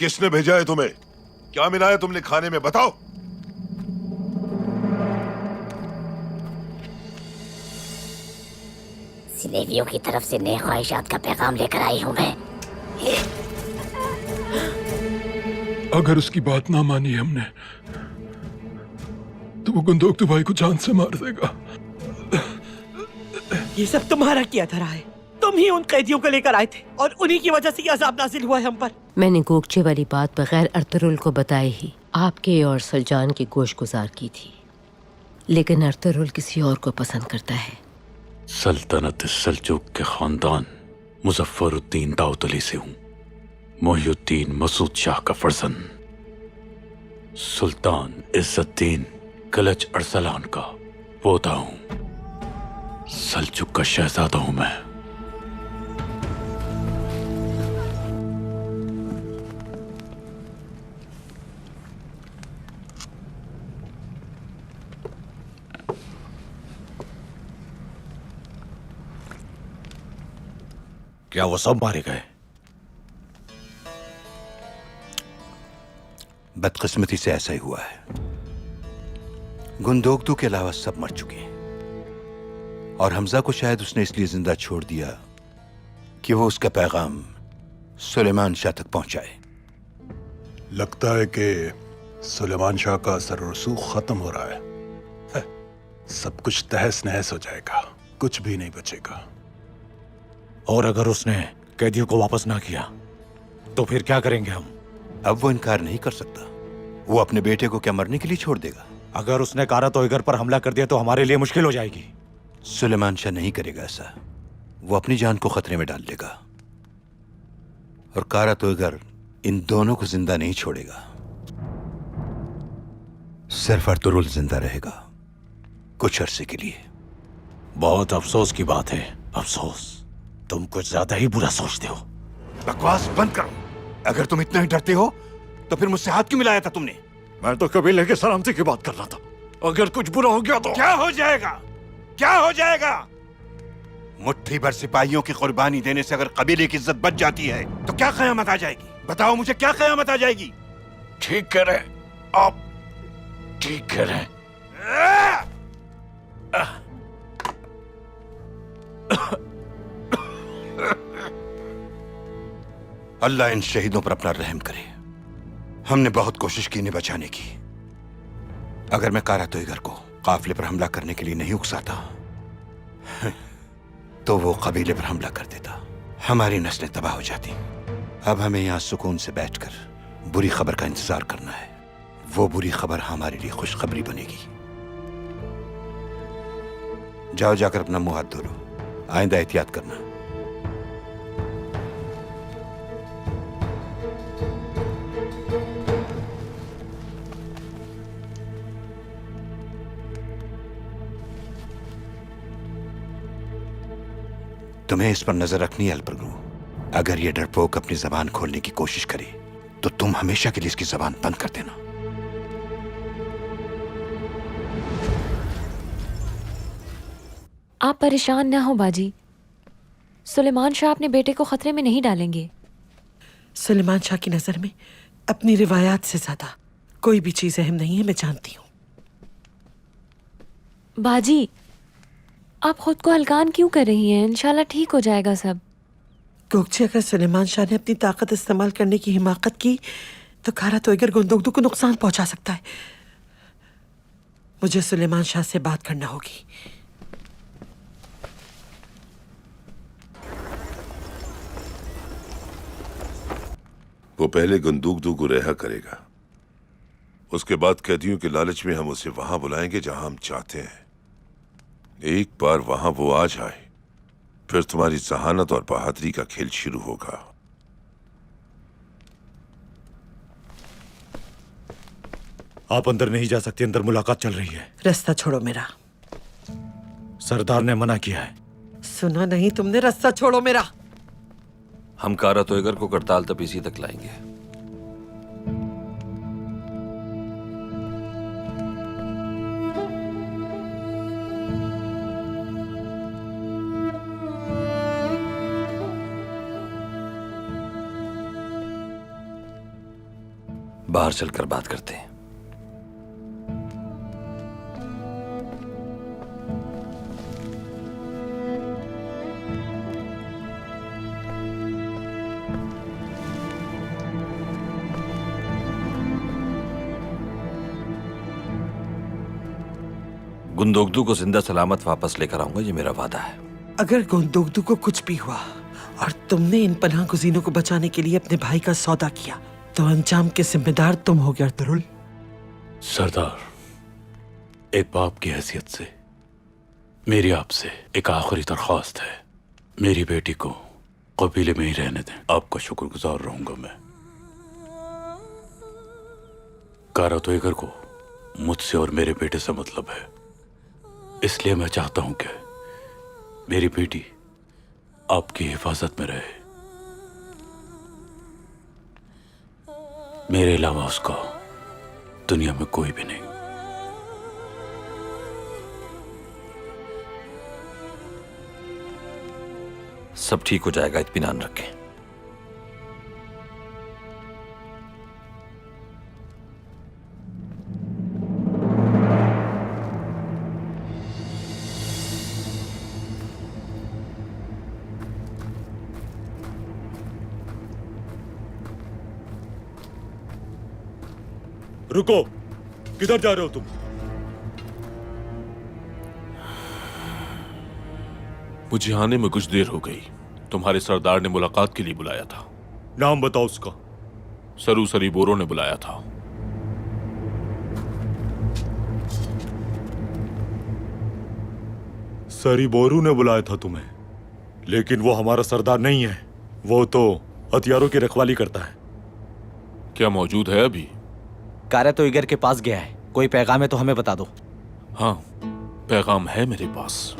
किसने भेजा है तुम्हें? क्या मिलाया तुमने खाने में, बताओ। सिलेवियों की तरफ से नए ख्वाहिशात का पैगाम लेकर आई हूँ मैं। अगर उसकी बात ना मानी हमने तो वो गुंदोक भाई को जान से मार देगा। ये सब तुम्हारा किया धरा है। तुम ही उन कैदियों को लेकर आए थे और उन्हीं की वजह से ये अजाब नाजिल हुआ है हम पर। मैंने गोगचे वाली बात बगैर अर्तुरुल को बताए ही आपके और सलजान की गोशगुजार की थी, लेकिन अर्तुरुल किसी और को पसंद करता है। सल्तनत सल्जूक के खानदान मुजफ्फरुद्दीन दाऊद अली से हूँ, मोहिउद्दीन मसूद शाह का फर्जंद, सुल्तान इज्जतदीन कलच अरसलान का पोता हूँ, सल्जुक का शहजादा हूँ मैं। क्या वो सब मारे गए? बदकिस्मती से ऐसा ही हुआ है। गुंदोगदू के अलावा सब मर चुके हैं और हमजा को शायद उसने इसलिए जिंदा छोड़ दिया कि वो उसका पैगाम सुलेमान शाह तक पहुंचाए। लगता है कि सुलेमान शाह का असर रसूख खत्म हो रहा है। सब कुछ तहस नहस हो जाएगा, कुछ भी नहीं बचेगा। और अगर उसने कैदियों को वापस ना किया तो फिर क्या करेंगे हम? अब वो इनकार नहीं कर सकता। वो अपने बेटे को क्या मरने के लिए छोड़ देगा? अगर उसने कारा तोयगर पर हमला कर दिया तो हमारे लिए मुश्किल हो जाएगी। सुलेमान शाह नहीं करेगा ऐसा। वो अपनी जान को खतरे में डाल देगा और कारा तोयगर इन दोनों को जिंदा नहीं छोड़ेगा। सिर्फ अर्तुरुल जिंदा रहेगा कुछ अरसे के लिए। बहुत अफसोस की बात है। अफसोस, तुम कुछ ज्यादा ही बुरा सोचते हो। बकवास बंद करो। अगर तुम इतना ही डरते हो तो फिर मुझसे हाथ क्यों मिलाया था तुमने? मैं तो कबीले की सलामती की बात कर रहा था। अगर कुछ बुरा हो गया तो क्या हो जाएगा? क्या हो जाएगा? मुट्ठी भर सिपाहियों की कुर्बानी देने से अगर कबीले की इज्जत बच जाती है तो क्या कयामत आ जाएगी? बताओ मुझे, क्या कयामत आ जाएगी? ठीक कह रहे आप, ठीक कह रहे हैं। अल्लाह इन शहीदों पर अपना रहम करे। हमने बहुत कोशिश की इन्हें बचाने की। अगर मैं कारा तोयगर को काफिले पर हमला करने के लिए नहीं उकसाता तो वो कबीले पर हमला कर देता, हमारी नस्लें तबाह हो जाती। अब हमें यहां सुकून से बैठकर बुरी खबर का इंतजार करना है। वो बुरी खबर हमारे लिए खुशखबरी बनेगी। जाओ, जाकर अपना मुंह हाथ धो लो। आइंदा एहतियात करना। तुम्हें इस पर नजर रखनी है अल्परगू। अगर ये डरपोक अपनी जबान खोलने की कोशिश करे तो तुम हमेशा के लिए इसकी जबान बंद कर देना। आप परेशान ना हो बाजी, सुलेमान शाह अपने बेटे को खतरे में नहीं डालेंगे। सुलेमान शाह की नजर में अपनी रिवायात से ज्यादा कोई भी चीज अहम नहीं है, मैं जानती हूँ। बाजी, आप खुद को हल्कान क्यों कर रही हैं? इंशाल्लाह ठीक हो जाएगा सब। गोगचे, अगर सुलेमान शाह ने अपनी ताकत इस्तेमाल करने की हिमाकत की तो कारा तोयगर गुंदोगदू को नुकसान पहुंचा सकता है। मुझे सुलेमान शाह से बात करना होगी। वो पहले गुंदूगदू को रिहा करेगा, उसके बाद कैदियों के लालच में हम उसे वहां बुलाएंगे जहां हम चाहते हैं। एक बार वहां वो आ जाए फिर तुम्हारी जहानत और बहादुरी का खेल शुरू होगा। आप अंदर नहीं जा सकते, अंदर मुलाकात चल रही है। रास्ता छोड़ो मेरा। सरदार ने मना किया है। सुना नहीं तुमने? रास्ता छोड़ो मेरा। हम कारा तोयगर को करताल तपीसी तक लाएंगे। बाहर चलकर बात करते हैं। गुंदोगदू को जिंदा सलामत वापस लेकर आऊंगा, ये मेरा वादा है। अगर गुंदोगदू को कुछ भी हुआ और तुमने इन पनाह गुज़ीनों को बचाने के लिए अपने भाई का सौदा किया तो अंजाम के जिम्मेदार तुम हो गए अर्तुरुल। सरदार, एक बाप की हैसियत से मेरी आपसे एक आखिरी दरख्वास्त है। मेरी बेटी को कबीले में ही रहने दें, आपका शुक्रगुजार रहूंगा मैं। कारा तोयगर को मुझसे और मेरे बेटे से मतलब है, इसलिए मैं चाहता हूं कि मेरी बेटी आपकी हिफाजत में रहे। मेरे अलावा उसका दुनिया में कोई भी नहीं। सब ठीक हो जाएगा, इत्मीनान रखें। रुको, किधर जा रहे हो तुम? मुझे आने में कुछ देर हो गई। तुम्हारे सरदार ने मुलाकात के लिए बुलाया था। नाम बताओ उसका। सरू सरी बोरो ने बुलाया था। सरी बोरू ने बुलाया था तुम्हें, लेकिन वो हमारा सरदार नहीं है। वो तो हथियारों की रखवाली करता है। क्या मौजूद है अभी? कारा तोयगर के पास गया है। कोई पैगाम है तो हमें बता दो। हाँ, पैगाम है मेरे पास।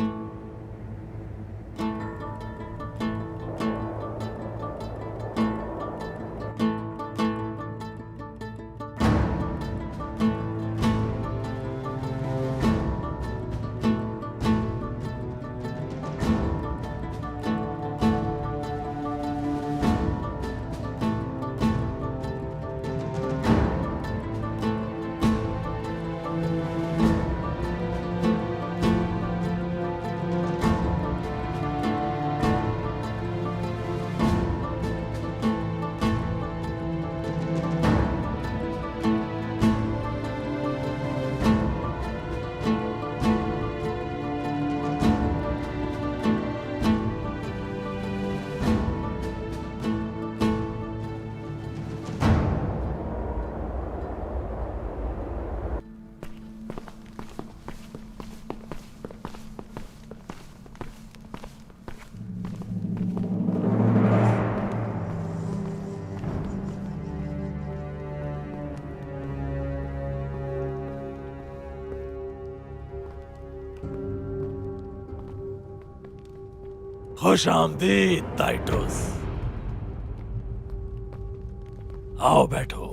खुश आमदीद टाइटस। आओ बैठो।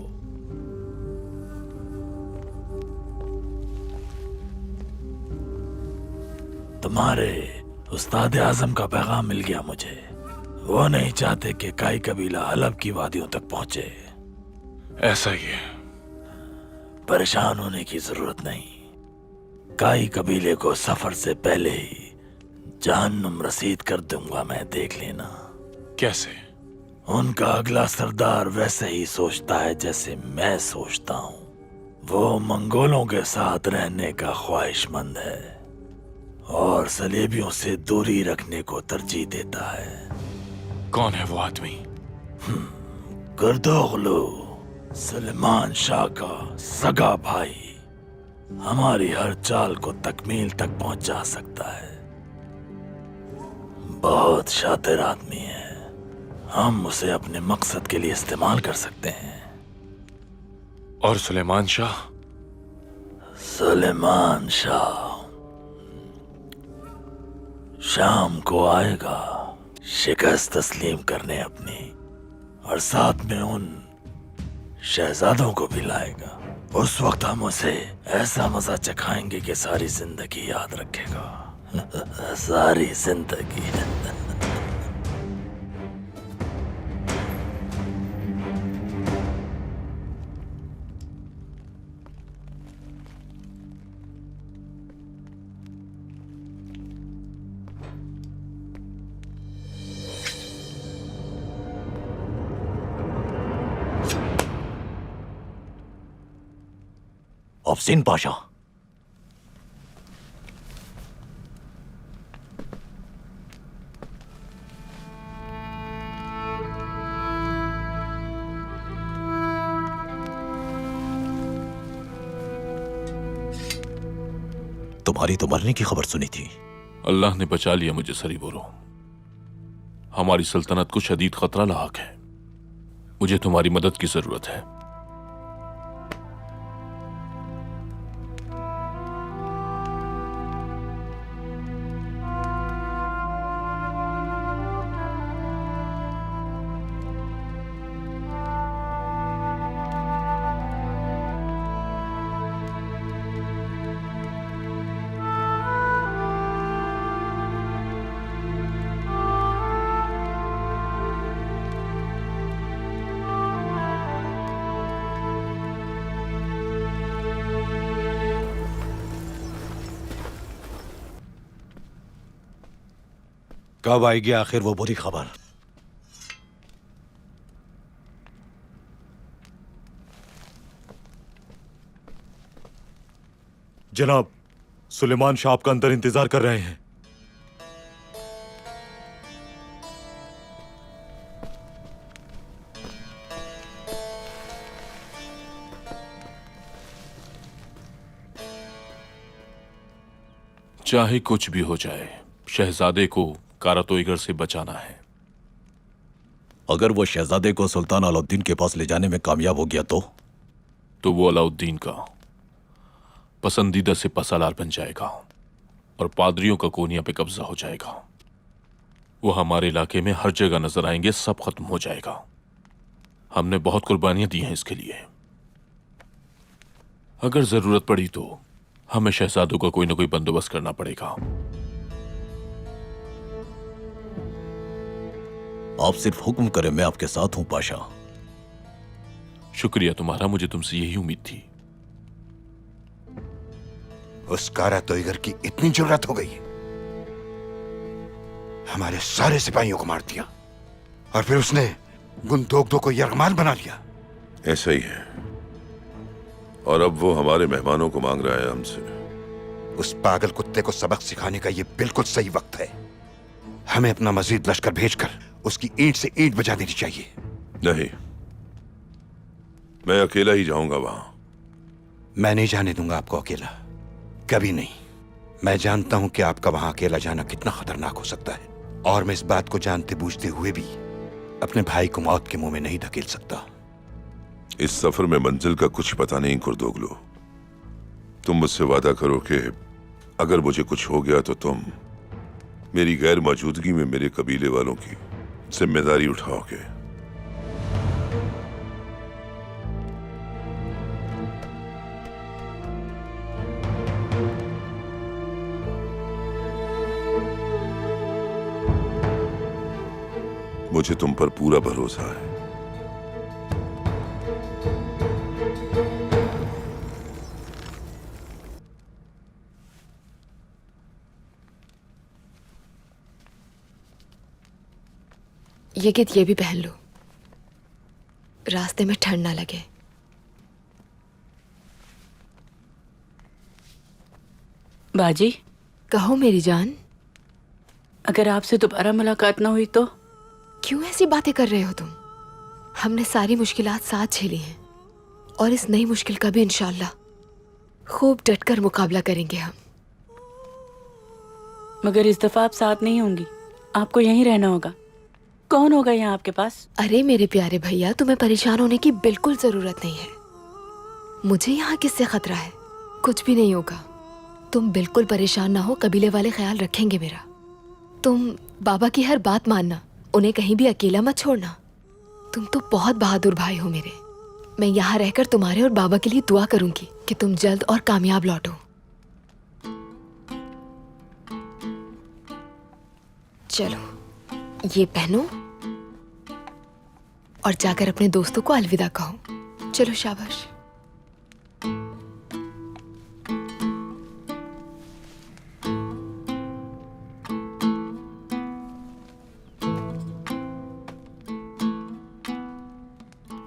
तुम्हारे उस्ताद आजम का पैगाम मिल गया मुझे। वो नहीं चाहते कि काई कबीला हलब की वादियों तक पहुंचे। ऐसा ही है। परेशान होने की जरूरत नहीं। काई कबीले को सफर से पहले ही जहन्नुम रसीद कर दूंगा मैं, देख लेना। कैसे? उनका अगला सरदार वैसे ही सोचता है जैसे मैं सोचता हूँ। वो मंगोलों के साथ रहने का ख्वाहिशमंद है और सलेबियों से दूरी रखने को तरजीह देता है। कौन है वो आदमी? गर्दोगलू, सुलेमान शाह का सगा भाई, हमारी हर चाल को तकमील तक पहुंचा सकता है। बहुत शातिर आदमी है। हम उसे अपने मकसद के लिए इस्तेमाल कर सकते हैं। और सुलेमान शाह? सुलेमान शाह शाम को आएगा शिकस्त तस्लीम करने अपनी, और साथ में उन शहजादों को भी लाएगा। उस वक्त हम उसे ऐसा मजा चखाएंगे कि सारी जिंदगी याद रखेगा। सारी जिंदगी। अफसीन पाशा। तुम्हारी तो मरने की खबर सुनी थी। अल्लाह ने बचा लिया मुझे सरीबोरो। हमारी सल्तनत को शदीद खतरा लाक है। मुझे तुम्हारी मदद की जरूरत है। कब आएगी आखिर वो बुरी खबर? जनाब, सुलेमान शाह आपका अंदर इंतजार कर रहे हैं। चाहे कुछ भी हो जाए, शहजादे को कारातोईगर से बचाना है। अगर वो शहजादे को सुल्तान अलाउद्दीन के पास ले जाने में कामयाब हो गया तो वो अलाउद्दीन का पसंदीदा से पसालार बन जाएगा और पादरियों का कोनिया पे कब्जा हो जाएगा। वो हमारे इलाके में हर जगह नजर आएंगे, सब खत्म हो जाएगा। हमने बहुत कुर्बानियां दी हैं इसके लिए। अगर जरूरत पड़ी तो हमें शहजादों का कोई ना कोई बंदोबस्त करना पड़ेगा। आप सिर्फ हुक्म करें, मैं आपके साथ हूं पाशा। शुक्रिया तुम्हारा, मुझे तुमसे यही उम्मीद थी। उस कारातोईगर की इतनी जरूरत हो गई, हमारे सारे सिपाहियों को मार दिया और फिर उसने गुंदोगदो को यरगमाल बना लिया। ऐसा ही है, और अब वो हमारे मेहमानों को मांग रहा है हमसे। उस पागल कुत्ते को सबक सिखाने का ये बिल्कुल सही वक्त है। हमें अपना मजीद लश्कर भेजकर उसकी ईंट से ईंट बजा देनी चाहिए। नहीं, मैं अकेला ही जाऊंगा वहां। मैं नहीं जाने दूंगा आपको अकेला, कभी नहीं। मैं जानता हूं कि आपका वहां अकेला जाना कितना खतरनाक हो सकता है, और मैं इस बात को जानते बूझते हुए भी अपने भाई को मौत के मुंह में नहीं धकेल सकता। इस सफर में मंजिल का कुछ पता नहीं कुर्दोगलो। तुम मुझसे वादा करो कि अगर मुझे कुछ हो गया तो तुम मेरी गैर मौजूदगी में मेरे कबीले वालों की जिम्मेदारी उठाओगे। मुझे तुम पर पूरा भरोसा है। ये गीत ये भी पहन लो, रास्ते में ठंड ना लगे। बाजी, कहो मेरी जान। अगर आपसे दोबारा मुलाकात ना हुई तो? क्यों ऐसी बातें कर रहे हो तुम? हमने सारी मुश्किलात साथ झेली हैं और इस नई मुश्किल का भी इंशाल्लाह खूब डटकर मुकाबला करेंगे हम। मगर इस दफा आप साथ नहीं होंगी, आपको यहीं रहना होगा। कौन होगा यहाँ आपके पास? अरे मेरे प्यारे भैया, तुम्हें परेशान होने की बिल्कुल जरूरत नहीं है। मुझे यहाँ किससे खतरा है? कुछ भी नहीं होगा। तुम बिल्कुल परेशान ना हो, कबीले वाले ख्याल रखेंगे मेरा। तुम बाबा की हर बात मानना, उन्हें कहीं भी अकेला मत छोड़ना। तुम तो बहुत बहादुर भाई हो मेरे। मैं यहाँ रहकर तुम्हारे और बाबा के लिए दुआ करूंगी कि तुम जल्द और कामयाब लौटो। चलो ये पहनो और जाकर अपने दोस्तों को अलविदा कहो। चलो शाबाश।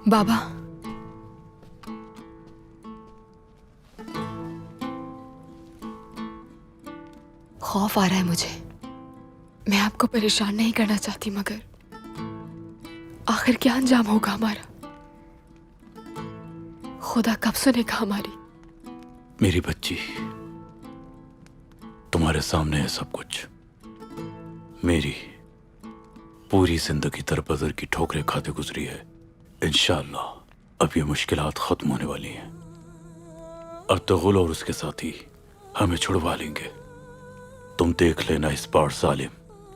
बाबा, खौफ आ रहा है मुझे। मैं आपको परेशान नहीं करना चाहती, मगर आखिर क्या अंजाम होगा हमारा? खुदा कब सुनेगा हमारी? मेरी बच्ची, तुम्हारे सामने है सब कुछ। मेरी पूरी जिंदगी दरबदर की ठोकरें खाते गुजरी है। इंशाअल्लाह अब ये मुश्किलात खत्म होने वाली हैं। अर्तुगरुल और उसके साथी हमें छुड़वा लेंगे। तुम देख लेना, इस बार सालिम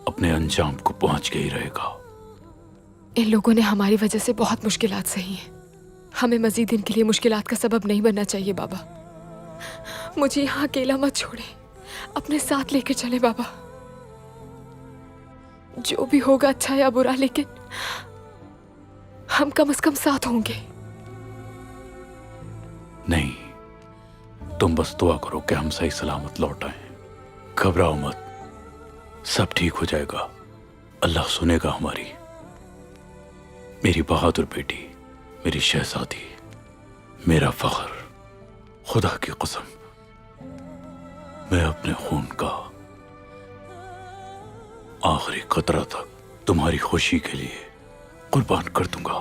अपने अंजाम को पहुंच के ही रहेगा। इन लोगों ने हमारी वजह से बहुत मुश्किलात सही हैं। हमें मजीद इनके लिए मुश्किलात का सबब नहीं बनना चाहिए बाबा। मुझे यहाँ अकेला मत छोड़े, अपने साथ लेकर चले बाबा। जो भी होगा अच्छा या बुरा, लेकिन हम कम से कम साथ होंगे। नहीं, तुम बस दुआ करो कि हम सही सलामत लौट आए। घबराओ मत, सब ठीक हो जाएगा। अल्लाह सुनेगा हमारी। मेरी बहादुर बेटी, मेरी शहजादी, मेरा फख्र, खुदा की कसम मैं अपने खून का आखिरी कतरा तक तुम्हारी खुशी के लिए कुर्बान कर दूंगा।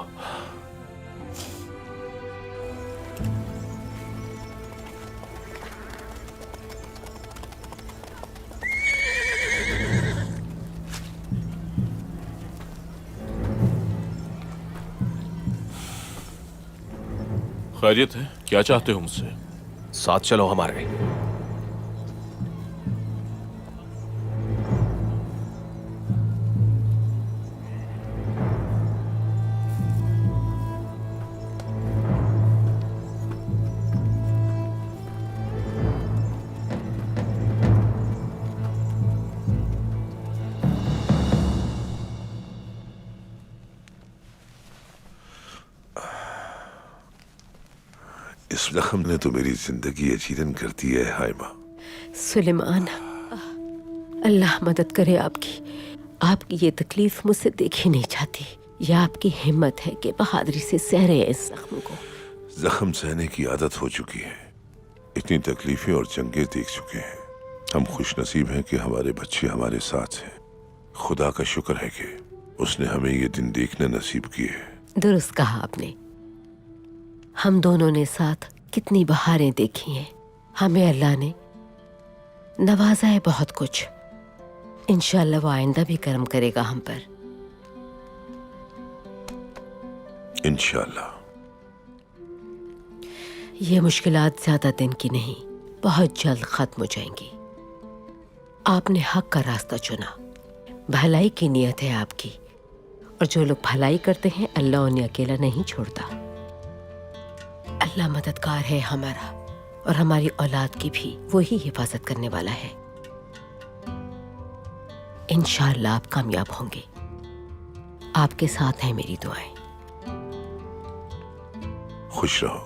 खैरियत है? क्या चाहते हो मुझसे? साथ चलो हमारे। इस जख्म ने तो मेरी जिंदगी अजीरन कर दी है हाइमा। सुलेमान, अल्लाह मदद करे आपकी। आपकी ये तकलीफ मुझसे देखी नहीं जाती। यह आपकी हिम्मत है कि बहादुरी से सह रहे हैं इस जख्म को। जख्म सहने की आदत हो चुकी है। इतनी तकलीफें और जंगें देख चुके हैं। हम खुश नसीब हैं कि हमारे बच्चे हमारे साथ हैं। खुदा का शुक्र है कि उसने हमें ये दिन देखने नसीब किए। दुरुस्त कहा आपने। हम दोनों ने साथ कितनी बहारें देखी हैं। हमें अल्लाह ने नवाजा है बहुत कुछ। इंशाअल्लाह वो आइंदा भी करम करेगा हम पर। इंशाअल्लाह। ये मुश्किलात ज्यादा दिन की नहीं, बहुत जल्द खत्म हो जाएंगी। आपने हक का रास्ता चुना। भलाई की नीयत है आपकी, और जो लोग भलाई करते हैं अल्लाह उन्हें अकेला नहीं छोड़ता। अल्लाह मददगार है हमारा, और हमारी औलाद की भी वही हिफाजत करने वाला है। इंशाअल्लाह आप कामयाब होंगे। आपके साथ है मेरी दुआएं। खुश रहो।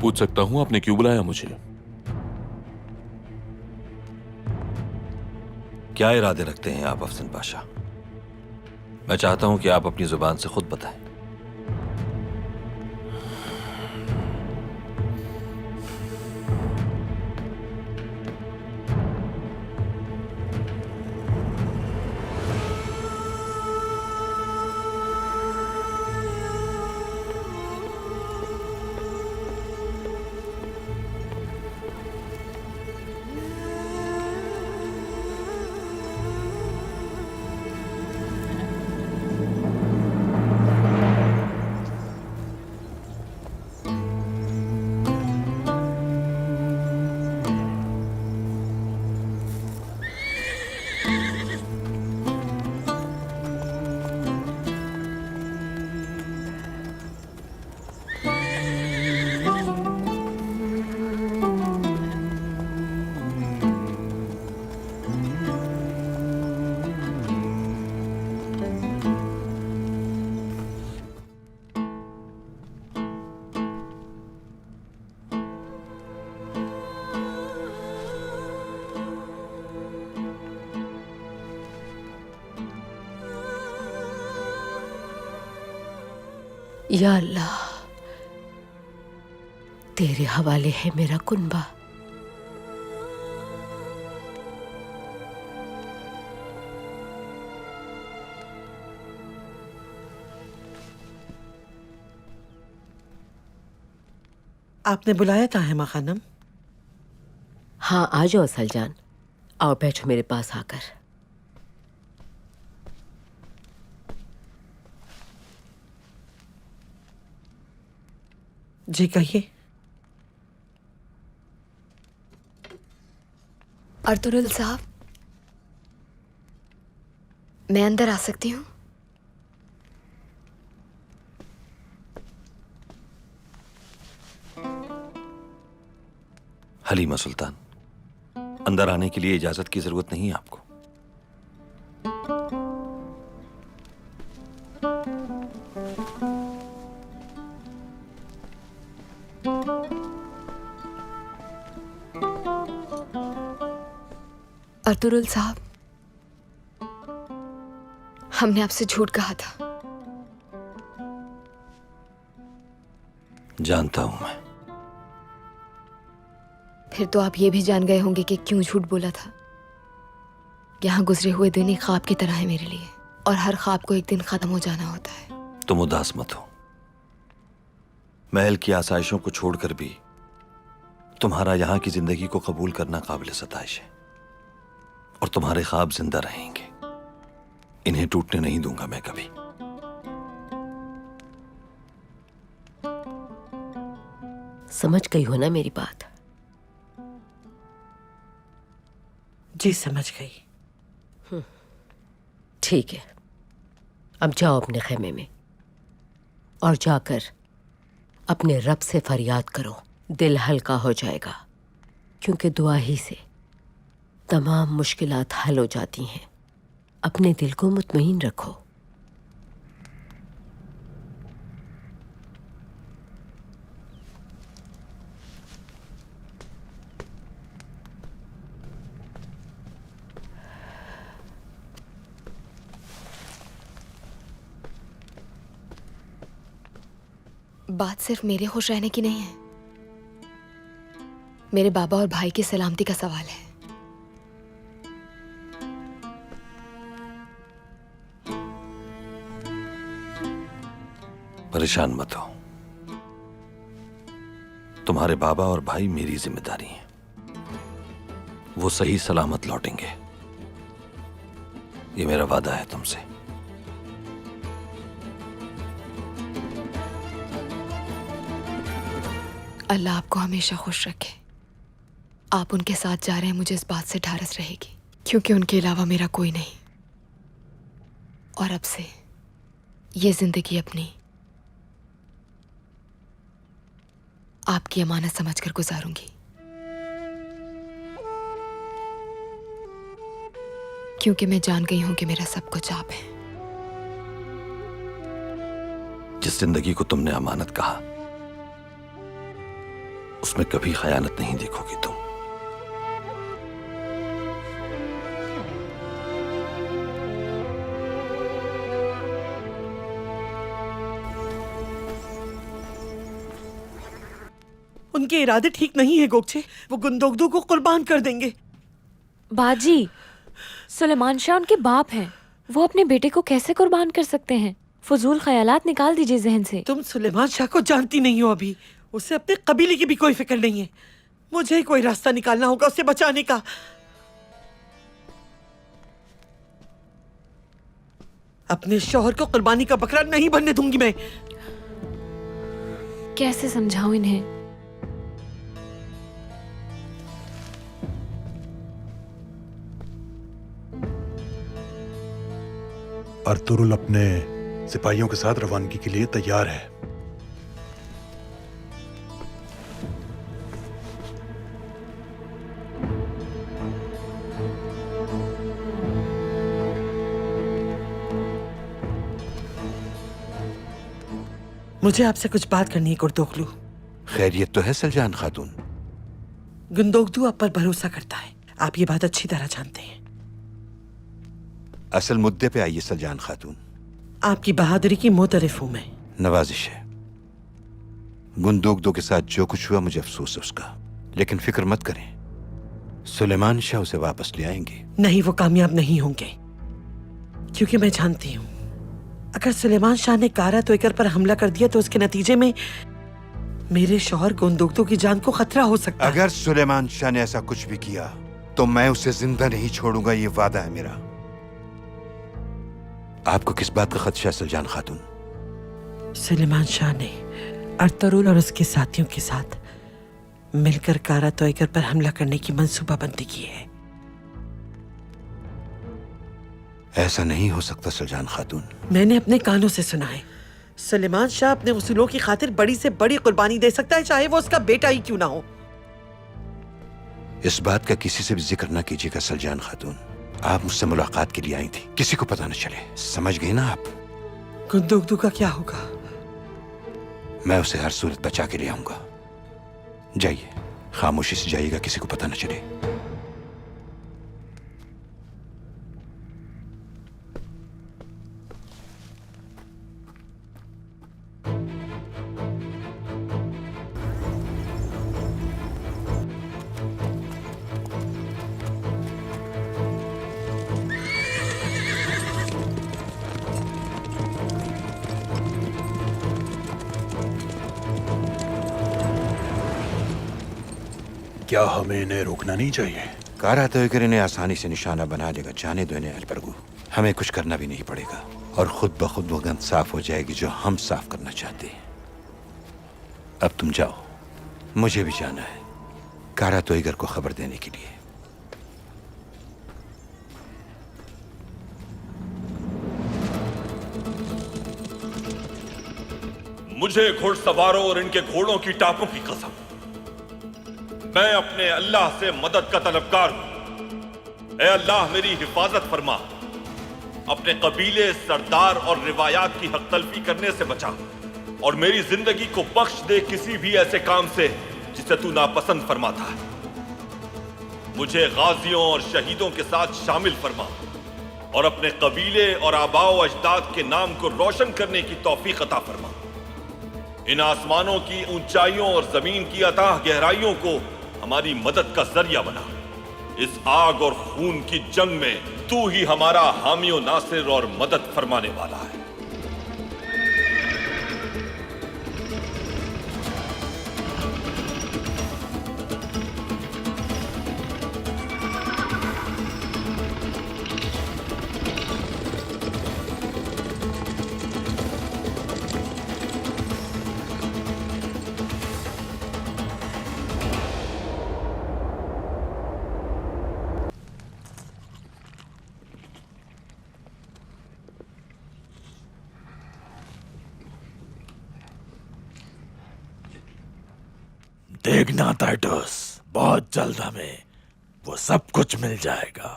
पूछ सकता हूं आपने क्यों बुलाया मुझे? क्या इरादे रखते हैं आप अफजल पाशा? मैं चाहता हूं कि आप अपनी जुबान से खुद बताएं। या अल्लाह, तेरे हवाले है मेरा कुनबा। आपने बुलाया था हेमा खानम? हाँ, आ जाओ सलजान, आओ बैठो मेरे पास आकर। जी कहिए। अर्तुगरुल साहब, मैं अंदर आ सकती हूँ? हलीमा सुल्तान, अंदर आने के लिए इजाजत की जरूरत नहीं है आपको। अर्तुगरुल साहब, हमने आपसे झूठ कहा था। जानता हूं मैं। फिर तो आप ये भी जान गए होंगे कि क्यों झूठ बोला था। यहाँ गुजरे हुए दिन एक ख्वाब की तरह है मेरे लिए, और हर ख्वाब को एक दिन खत्म हो जाना होता है। तुम उदास मत हो। महल की आसाइशों को छोड़कर भी तुम्हारा यहाँ की जिंदगी को कबूल करना काबिल सताइश है, और तुम्हारे ख्वाब जिंदा रहेंगे। इन्हें टूटने नहीं दूंगा मैं कभी। समझ गई हो ना मेरी बात? जी समझ गई। ठीक है, अब जाओ अपने खेमे में और जाकर अपने रब से फरियाद करो। दिल हल्का हो जाएगा, क्योंकि दुआ ही से तमाम मुश्किलात हल हो जाती हैं। अपने दिल को मुतमईन रखो। बात सिर्फ मेरे खुश रहने की नहीं है, मेरे बाबा और भाई की सलामती का सवाल है। परेशान मत हो। तुम्हारे बाबा और भाई मेरी जिम्मेदारी है। वो सही सलामत लौटेंगे, ये मेरा वादा है तुमसे। अल्लाह आपको हमेशा खुश रखे। आप उनके साथ जा रहे हैं, मुझे इस बात से ढारस रहेगी, क्योंकि उनके अलावा मेरा कोई नहीं। और अब से ये जिंदगी अपनी आपकी अमानत समझकर गुजारूंगी, क्योंकि मैं जान गई हूं कि मेरा सब कुछ आप है। जिस जिंदगी को तुमने अमानत कहा, उसमें कभी खयानत नहीं देखोगी तुम। उनके इरादे ठीक नहीं है गोगचे। वो गुंदोगदू को कुर्बान कर देंगे। बाजी, सुलेमान शाह उनके बाप हैं। वो अपने बेटे को कैसे कुर्बान कर सकते हैं? फजूल ख्यालात निकाल दीजिए जहन से। तुम सुलेमान शाह को जानती नहीं हो अभी। उसे अपने कबीले की भी कोई फिक्र नहीं है। मुझे कोई रास्ता निकालना होगा उसे बचाने का। अपने शौहर को कुर्बानी का बकरा नहीं बनने दूंगी मैं। कैसे समझाऊं इन्हें? अर्तुगरुल अपने सिपाहियों के साथ रवानगी के लिए तैयार है। मुझे आपसे कुछ बात करनी है गुंदोगदू। खैरियत तो है सलजान खातून? गुंदोगदू आप पर भरोसा करता है, आप ये बात अच्छी तरह जानते हैं। असल मुद्दे पे आइए सलजान खातून। आपकी बहादुरी की मोतरफ हूं मैं। नवाजिश है। गुंदोगदो के साथ जो कुछ हुआ मुझे अफसोस है उसका, लेकिन फिक्र मत करें, सुलेमान शाह उसे वापस ले आएंगे। नहीं, वो कामयाब नहीं होंगे, क्योंकि मैं जानती हूँ अगर सुलेमान शाह ने कारा तोयकर पर हमला कर दिया तो उसके नतीजे में मेरे शौहर गुंदोगदो की जान को खतरा हो सकता है। अगर सुलेमान शाह ने ऐसा कुछ भी किया तो मैं उसे जिंदा नहीं छोड़ूंगा, ये वादा है मेरा। आपको किस बात का खदशा है सुल्तान खातून? सुलेमान शाह ने अर्तुगरुल और उसके साथियों के साथ मिलकर कारा तोयकर पर हमला करने की मंसूबाबंदी की है। ऐसा नहीं हो सकता सुल्तान खातून। मैंने अपने कानों से सुना है, सुलेमान शाह अपने उसूलों की खातिर बड़ी से बड़ी कुर्बानी दे सकता है, चाहे वो उसका बेटा ही क्यों ना हो। इस बात का किसी से भी जिक्र ना कीजिएगा सुल्तान खातून। आप मुझसे मुलाकात के लिए आई थी, किसी को पता न चले, समझ गई ना आप? गुंदोगदो का क्या होगा? मैं उसे हर सूरत बचा के ले आऊंगा। जाइए, खामोशी से जाइएगा, किसी को पता न चले। क्या हमें इन्हें रोकना नहीं चाहिए? कारा तोयकर इन्हें आसानी से निशाना बना लेगा। जाने दो इन्हें अलबरगू, हमें कुछ करना भी नहीं पड़ेगा और खुद ब खुद वो गंद साफ हो जाएगी जो हम साफ करना चाहते हैं। अब तुम जाओ, मुझे भी जाना है कारा तोयकर को खबर देने के लिए। मुझे घुड़सवारों और इनके घोड़ों की टापों की कसम, मैं अपने अल्लाह से मदद का तलबगार हूं। ऐ अल्लाह मेरी हिफाजत फरमा, अपने कबीले, सरदार और रिवायात की हक तलफी करने से बचा और मेरी जिंदगी को बख्श दे किसी भी ऐसे काम से जिसे तू नापसंद फरमाता है। मुझे गाजियों और शहीदों के साथ शामिल फरमा और अपने कबीले और आबाओ अजदाद के नाम को रोशन करने की तौफीक अता फरमा। इन आसमानों की ऊंचाइयों और जमीन की अताह गहराइयों को हमारी मदद का जरिया बना। इस आग और खून की जंग में तू ही हमारा हामी और नासिर और मदद फरमाने वाला है। देखना टाइटस, बहुत जल्द हमें वो सब कुछ मिल जाएगा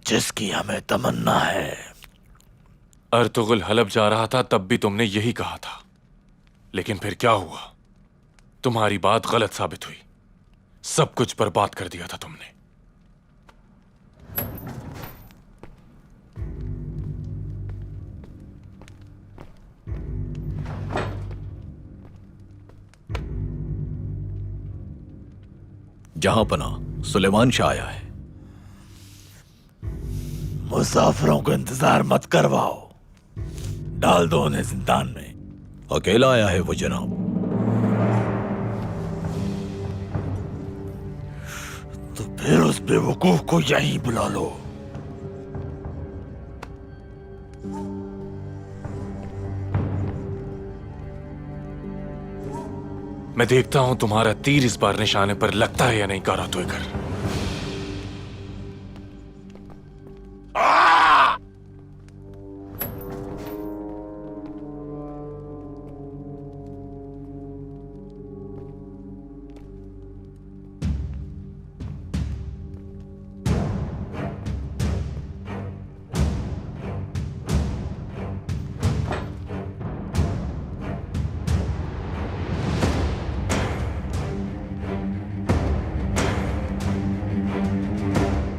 जिसकी हमें तमन्ना है। अर्तुगरुल हलब जा रहा था तब भी तुमने यही कहा था, लेकिन फिर क्या हुआ? तुम्हारी बात गलत साबित हुई, सब कुछ बर्बाद कर दिया था तुमने। जहां पना सुलेमान शाह आया है। मुसाफिरों को इंतजार मत करवाओ, डाल दो उन्हें जिंदान में। अकेला आया है वो जनाब। तो फिर उस बेवकूफ को यहीं बुला लो। मैं देखता हूं तुम्हारा तीर इस बार निशाने पर लगता है या नहीं कारा तोयकर।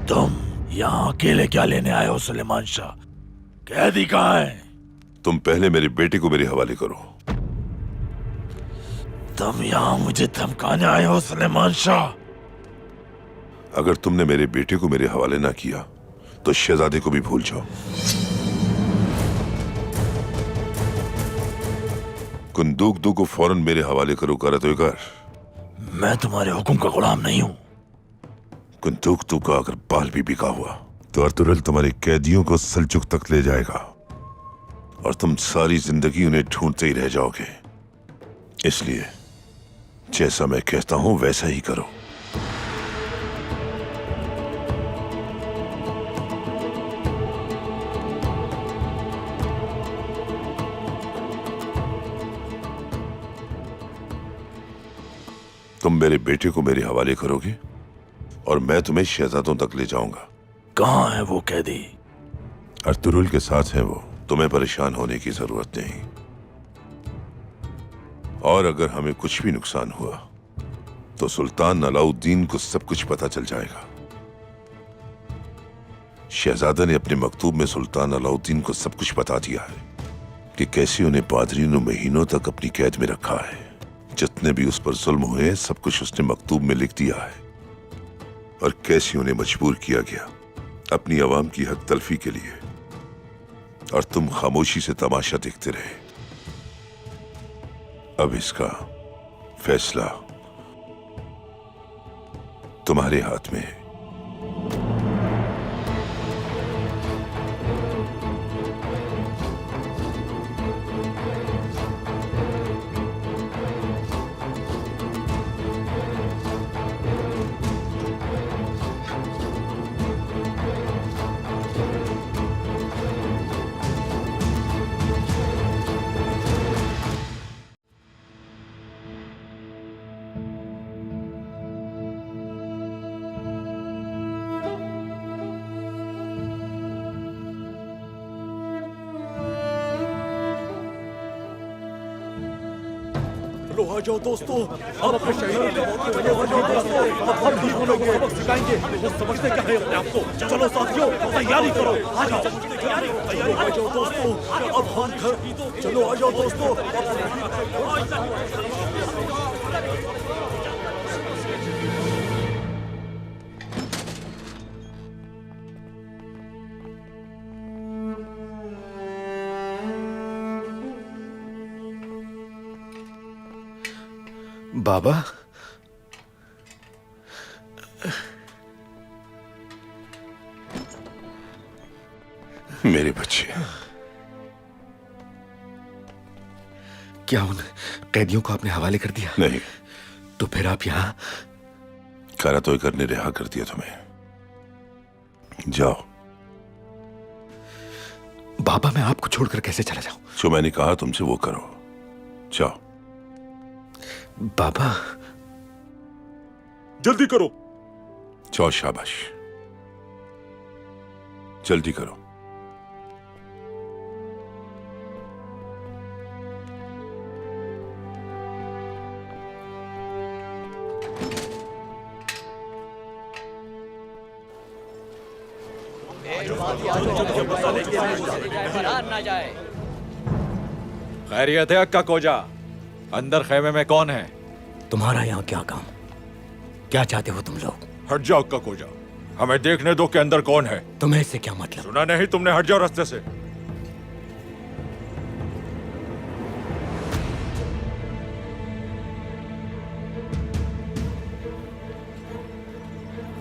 तुम यहाँ अकेले क्या लेने आए हो सुलेमान शाह? कैदी कहाँ है? तुम पहले मेरे बेटे को मेरे हवाले करो। तुम यहाँ मुझे धमकाने आए हो सुलेमान शाह? अगर तुमने मेरे बेटे को मेरे हवाले ना किया तो शहजादे को भी भूल जाओ। कुंदूक को फौरन मेरे हवाले करो कारातोयकार। मैं तुम्हारे हुक्म का गुलाम नहीं हूं। कुंदूक का अगर बाल भी बिका हुआ तो अर्तुगरुल तुम्हारे कैदियों को सल्जुक तक ले जाएगा और तुम सारी जिंदगी उन्हें ढूंढते ही रह जाओगे। इसलिए जैसा मैं कहता हूं वैसा ही करो। तुम मेरे बेटे को मेरे हवाले करोगे और मैं तुम्हें शहजादों तक ले जाऊंगा। कहाँ है वो कैदी? अर्तुगरुल के साथ है वो। तुम्हें परेशान होने की जरूरत नहीं। और अगर हमें कुछ भी नुकसान हुआ तो सुल्तान अलाउद्दीन को सब कुछ पता चल जाएगा। शहजादा ने अपने मकतूब में सुल्तान अलाउद्दीन को सब कुछ बता दिया है कि कैसे उन्हें पादरी ने महीनों तक अपनी कैद में रखा है। जितने भी उस पर जुल्म हुए सब कुछ उसने मकतूब में लिख दिया है और कैसे उन्हें मजबूर किया गया अपनी आवाम की हक तलफी के लिए, और तुम खामोशी से तमाशा देखते रहे। अब इसका फैसला तुम्हारे हाथ में है। चलो आ जाओ दोस्तों, अब अपने शहीदों के मौत के लिए आ जाओ दोस्तों, अब हम भी उन लोगों को सबक सिखाएंगे। वो समझते क्या है अपने आप को। चलो साथियों तैयारी करो, आ जाओ आ जाओ दोस्तों, अब हम घर चलो आ जाओ दोस्तों। बाबा, मेरे बच्चे, क्या उन कैदियों को आपने हवाले कर दिया? नहीं। तो फिर आप यहाँ? कारातोयकर ने रिहा कर दिया तुम्हें। जाओ। बाबा, मैं आपको छोड़कर कैसे चला जाऊं? जो मैंने कहा तुमसे वो करो। जाओ। बाबा, जल्दी करो। जाओ, शाबाश, जल्दी करो। खैरियत है अक्का कोजा? अंदर खेमे में कौन है? तुम्हारा यहाँ क्या काम? क्या चाहते हो तुम लोग? हट जाओ अक्का कोजा, हमें देखने दो कि अंदर कौन है। तुम्हें इससे क्या मतलब? सुना नहीं तुमने? हट जाओ रास्ते से।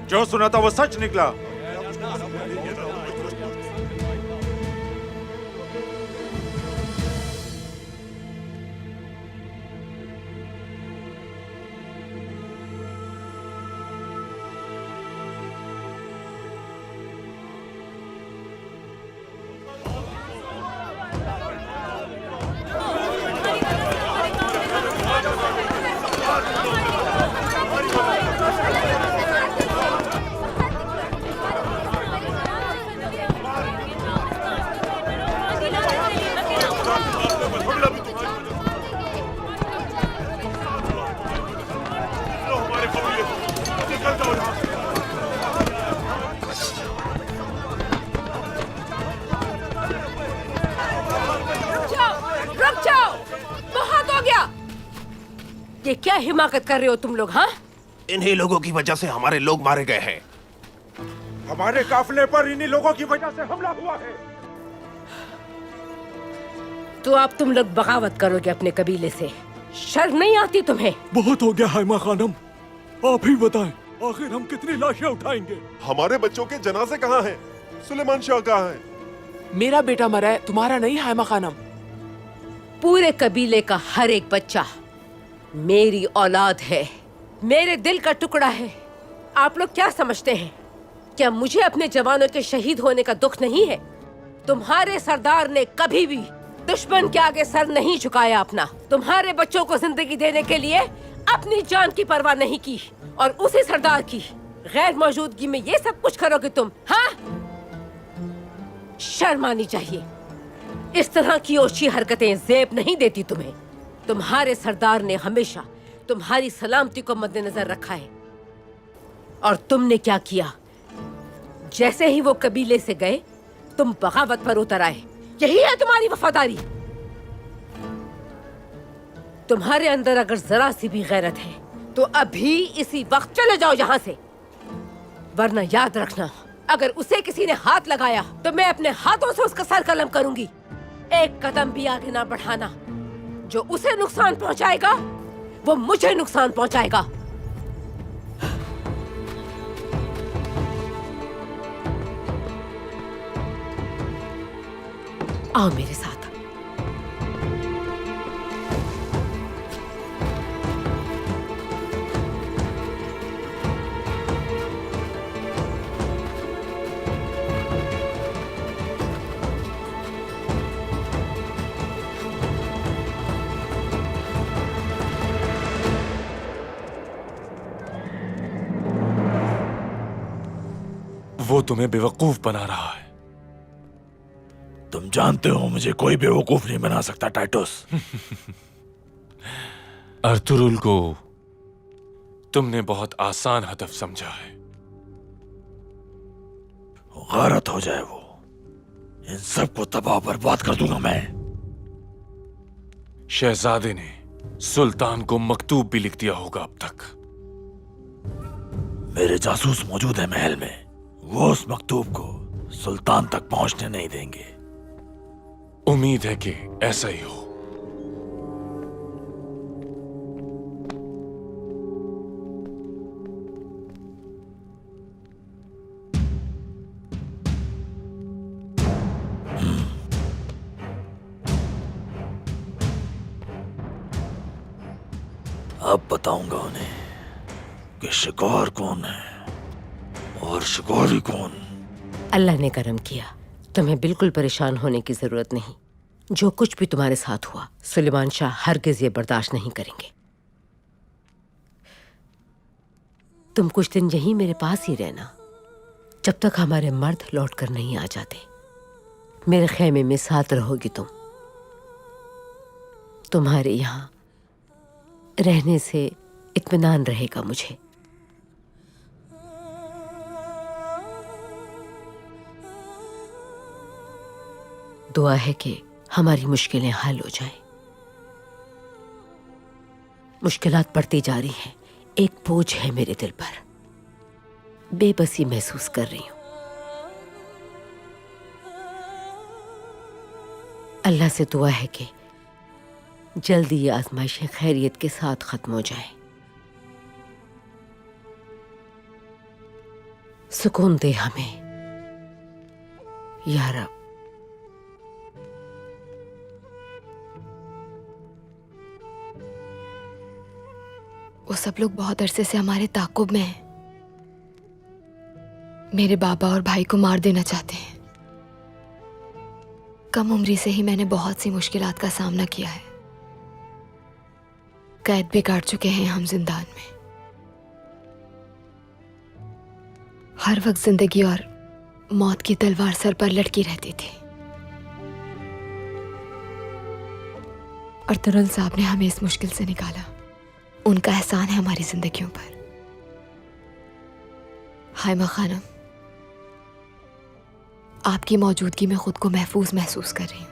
जो सुना था वो सच निकला। ये क्या हिमाकत कर रहे हो तुम लोग? हाँ, इन्हीं लोगों की वजह से हमारे लोग मारे गए हैं। हमारे काफिले पर इन्हीं लोगों की वजह से हमला हुआ है। तो अब तुम लोग बगावत करोगे अपने कबीले से? शर्म नहीं आती तुम्हें? बहुत हो गया हाइमा खानम, आप ही बताएं, आखिर हम कितनी लाशें उठाएंगे? हमारे बच्चों के जनाजे कहाँ हैं? सुलेमान शाह कहाँ है? मेरा बेटा मरा है, तुम्हारा नहीं हाइमा खानम। पूरे कबीले का हर एक बच्चा मेरी औलाद है, मेरे दिल का टुकड़ा है। आप लोग क्या समझते हैं? क्या मुझे अपने जवानों के शहीद होने का दुख नहीं है? तुम्हारे सरदार ने कभी भी दुश्मन के आगे सर नहीं झुकाया अपना। तुम्हारे बच्चों को जिंदगी देने के लिए अपनी जान की परवाह नहीं की, और उसी सरदार की गैर मौजूदगी में ये सब कुछ करोगे तुम? हाँ, शर्म आनी चाहिए। इस तरह की ओछी हरकतें ज़ेब नहीं देती तुम्हें। तुम्हारे सरदार ने हमेशा तुम्हारी सलामती को मद्देनजर रखा है, और तुमने क्या किया? जैसे ही वो कबीले से गए, तुम बगावत पर उतर आए। यही है तुम्हारी वफादारी? तुम्हारे अंदर अगर जरा सी भी गैरत है तो अभी इसी वक्त चले जाओ यहाँ से, वरना याद रखना, अगर उसे किसी ने हाथ लगाया तो मैं अपने हाथों से उसका सर कलम करूंगी। एक कदम भी आगे ना बढ़ाना। जो उसे नुकसान पहुंचाएगा वो मुझे नुकसान पहुंचाएगा। आओ मेरे साथ। वो तुम्हें बेवकूफ बना रहा है। तुम जानते हो मुझे कोई बेवकूफ नहीं बना सकता टाइटस। अर्तुरुल को तुमने बहुत आसान हदफ समझा है। गारत हो जाए वो, इन सबको तबाह बर्बाद कर दूंगा मैं। शहजादे ने सुल्तान को मकतूब भी लिख दिया होगा अब तक। मेरे जासूस मौजूद है महल में, वो उस मकतूब को सुल्तान तक पहुंचने नहीं देंगे। उम्मीद है कि ऐसा ही हो। अब बताऊंगा उन्हें कि शिकार कौन है और शिकारी कौन। अल्लाह ने करम किया, तुम्हें बिल्कुल परेशान होने की जरूरत नहीं। जो कुछ भी तुम्हारे साथ हुआ, सुलेमान शाह हरगिज ये बर्दाश्त नहीं करेंगे। तुम कुछ दिन यहीं मेरे पास ही रहना, जब तक हमारे मर्द लौट कर नहीं आ जाते। मेरे खेमे में साथ रहोगी तुम। तुम्हारे यहाँ रहने से इत्मीनान रहेगा मुझे। दुआ है कि हमारी मुश्किलें हल हो जाएं। मुश्किलात बढ़ती जा रही हैं, एक बोझ है मेरे दिल पर। बेबसी महसूस कर रही हूं। अल्लाह से दुआ है कि जल्दी ये आजमाइशें खैरियत के साथ खत्म हो जाएं। सुकून दे हमें या रब। वो सब लोग बहुत अरसे से हमारे ताकुब में हैं। मेरे बाबा और भाई को मार देना चाहते हैं। कम उम्री से ही मैंने बहुत सी मुश्किलात का सामना किया है। कैद भी काट चुके हैं हम जिंदान में। हर वक्त जिंदगी और मौत की तलवार सर पर लटकी रहती थी। और तुरल साहब ने हमें इस मुश्किल से निकाला। उनका एहसान है हमारी जिंदगियों पर। हाइमा खानम, आपकी मौजूदगी में खुद को महफूज महसूस कर रही हूं।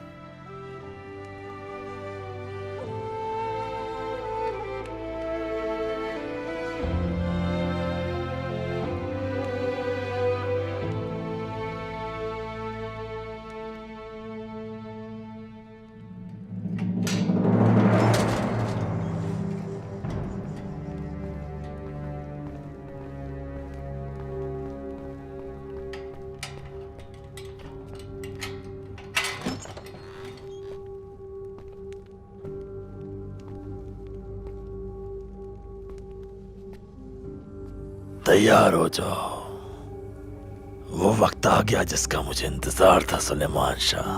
तैयार हो जाओ, वो वक्त आ गया जिसका मुझे इंतजार था सुलेमान शाह।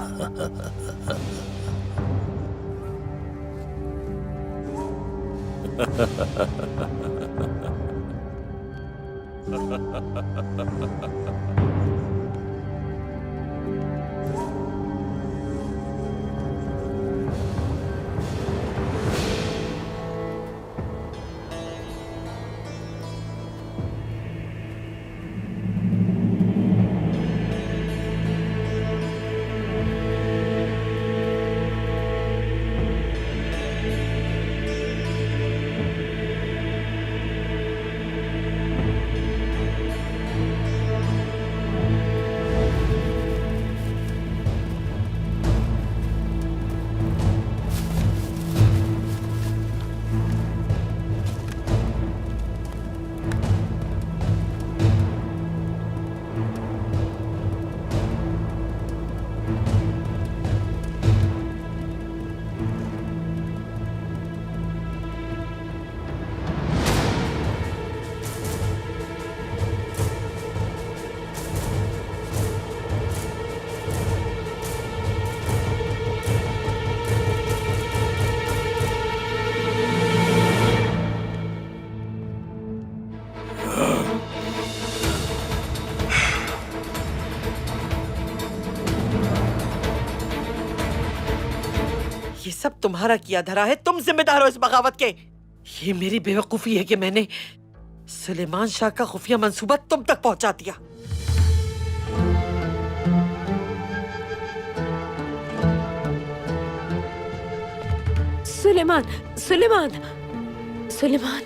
ये सब तुम्हारा किया धरा है, तुम जिम्मेदार हो इस बगावत के। ये मेरी बेवकूफी है कि मैंने सुलेमान शाह का खुफिया मंसूबा तुम तक पहुंचा दिया। सुलेमान, सुलेमान, सुलेमान,